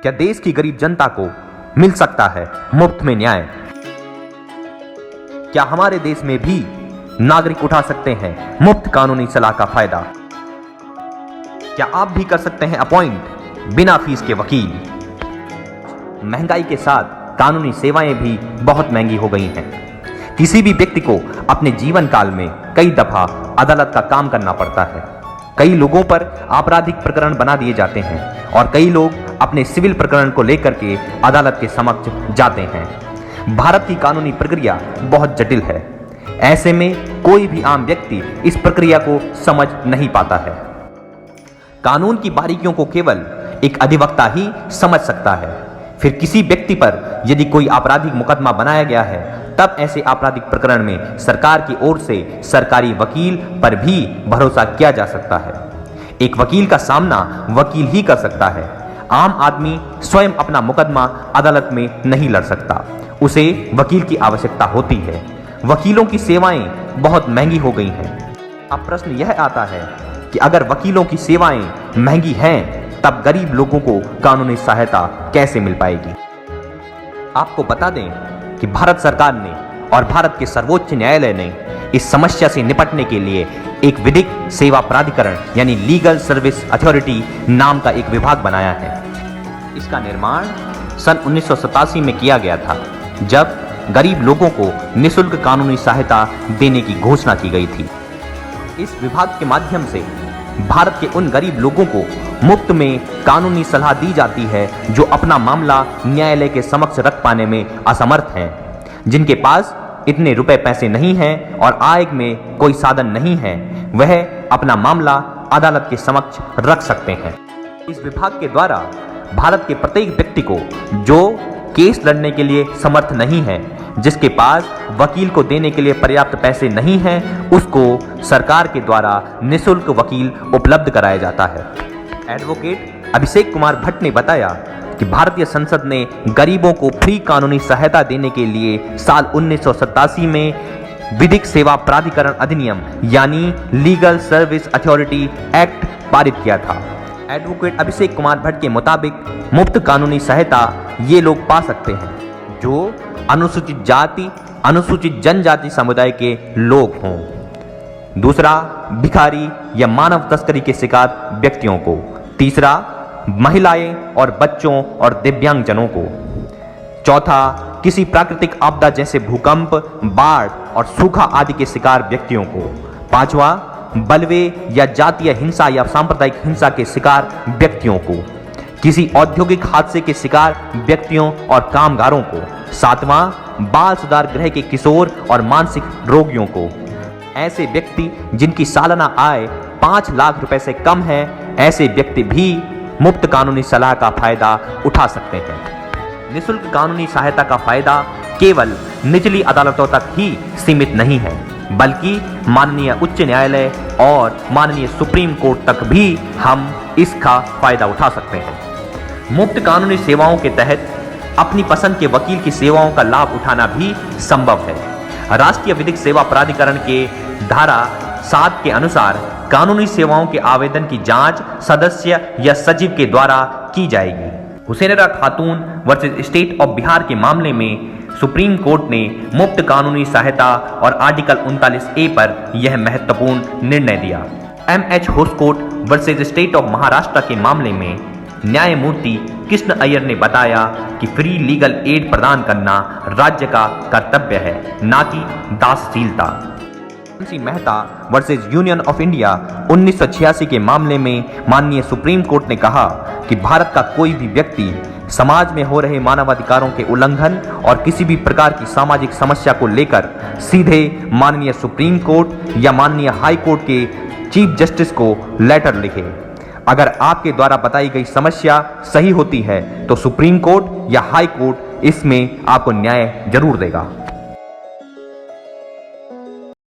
क्या देश की गरीब जनता को मिल सकता है मुफ्त में न्याय? क्या हमारे देश में भी नागरिक उठा सकते हैं मुफ्त कानूनी सलाह का फायदा? क्या आप भी कर सकते हैं अपॉइंट बिना फीस के वकील? महंगाई के साथ कानूनी सेवाएं भी बहुत महंगी हो गई हैं। किसी भी व्यक्ति को अपने जीवन काल में कई दफा अदालत का काम करना पड़ता है। कई लोगों पर आपराधिक प्रकरण बना दिए जाते हैं और कई लोग अपने सिविल प्रकरण को लेकर के अदालत के समक्ष जाते हैं। भारत की कानूनी प्रक्रिया बहुत जटिल है। ऐसे में कोई भी आम व्यक्ति इस प्रक्रिया को समझ नहीं पाता है। कानून की बारीकियों को केवल एक अधिवक्ता ही समझ सकता है। फिर किसी व्यक्ति पर यदि कोई आपराधिक मुकदमा बनाया गया है, तब ऐसे आपराधिक प्रकरण में सरकार की ओर से सरकारी वकील पर भी भरोसा किया जा सकता है। एक वकील का सामना वकील ही कर सकता है। आम आदमी स्वयं अपना मुकदमा अदालत में नहीं लड़ सकता। उसे वकील की आवश्यकता होती है। वकीलों की सेवाएं बहुत महंगी हो गई हैं। अब प्रश्न यह आता है कि अगर वकीलों की सेवाएं महंगी हैं, तब गरीब लोगों को कानूनी सहायता कैसे मिल पाएगी? आपको बता दें कि भारत सरकार ने और भारत के सर्वोच्च न्यायालय ने इस समस्या से निपटने के लिए एक विधिक सेवा प्राधिकरण यानी लीगल सर्विस अथॉरिटी नाम का एक विभाग बनाया है। इसका निर्माण सन 1987 में किया गया था, जब गरीब लोगों को निःशुल्क कानूनी सहायता देने की घोषणा की गई थी। इस विभाग के माध्यम से भारत के उन गरीब लोगों को मुफ्त में कानूनी सलाह दी जाती है जो अपना मामला न्यायालय के समक्ष रख पाने में असमर्थ हैं, जिनके पास इतने रुपए पैसे नहीं हैं और आय में कोई साधन नहीं है। वह अपना मामला अदालत के समक्ष रख सकते हैं। इस विभाग के द्वारा भारत के प्रत्येक व्यक्ति को जो केस लड़ने के लिए समर्थ नहीं है, जिसके पास वकील को देने के लिए पर्याप्त पैसे नहीं हैं, उसको सरकार के द्वारा निःशुल्क वकील उपलब्ध कराया जाता है। एडवोकेट अभिषेक कुमार भट्ट ने बताया कि भारतीय संसद ने गरीबों को फ्री कानूनी सहायता देने के लिए साल 1987 में विधिक सेवा प्राधिकरण अधिनियम यानी लीगल सर्विस अथॉरिटी एक्ट पारित किया था। एडवोकेट अभिषेक कुमार भट्ट के मुताबिक मुफ्त कानूनी सहायता ये लोग पा सकते हैं जो अनुसूचित जाति, अनुसूचित जनजाति समुदाय के लोग हों। दूसरा, भिखारी या मानव तस्करी के शिकार व्यक्तियों को। तीसरा, महिलाएं और बच्चों और दिव्यांगजनों को। चौथा, किसी प्राकृतिक आपदा जैसे भूकंप, बाढ़ और सूखा आदि के शिकार व्यक्तियों को। पांचवा, बलवे या जातीय हिंसा या सांप्रदायिक हिंसा के शिकार व्यक्तियों को। किसी औद्योगिक हादसे के शिकार व्यक्तियों और कामगारों को। सातवां, बाल सुधार गृह के किशोर और मानसिक रोगियों को। ऐसे व्यक्ति जिनकी सालाना आय 5 लाख रुपए से कम है, ऐसे व्यक्ति भी मुफ्त कानूनी सलाह का फायदा उठा सकते हैं। निःशुल्क कानूनी सहायता का फायदा केवल निचली अदालतों तक ही सीमित नहीं है, बल्कि माननीय उच्च न्यायालय और माननीय सुप्रीम कोर्ट तक भी हम इसका फायदा उठा सकते हैं। मुफ्त कानूनी सेवाओं के तहत अपनी पसंद के वकील की सेवाओं का लाभ उठाना भी संभव है। राष्ट्रीय विधिक सेवा प्राधिकरण के धारा 7 के अनुसार कानूनी सेवाओं के आवेदन की जांच सदस्य या सचिव के द्वारा की जाएगी। हुसैनरा खातून वर्सेस स्टेट ऑफ बिहार के मामले में सुप्रीम कोर्ट ने मुफ्त कानूनी सहायता और आर्टिकल 39A पर यह महत्वपूर्ण निर्णय दिया। MH Hoskot versus state of Maharashtra के मामले में न्यायमूर्ति कृष्ण अय्यर ने बताया कि फ्री लीगल एड प्रदान करना राज्य का कर्तव्य है, ना कि दासशीलता। Mehta versus union of India 1986 के मामले में माननीय सुप्रीम कोर्ट ने कहा कि भारत का कोई भी व्यक्ति समाज में हो रहे मानवाधिकारों के उल्लंघन और किसी भी प्रकार की सामाजिक समस्या को लेकर सीधे माननीय सुप्रीम कोर्ट या माननीय हाई कोर्ट के चीफ जस्टिस को लेटर लिखे। अगर आपके द्वारा बताई गई समस्या सही होती है तो सुप्रीम कोर्ट या हाई कोर्ट इसमें आपको न्याय जरूर देगा।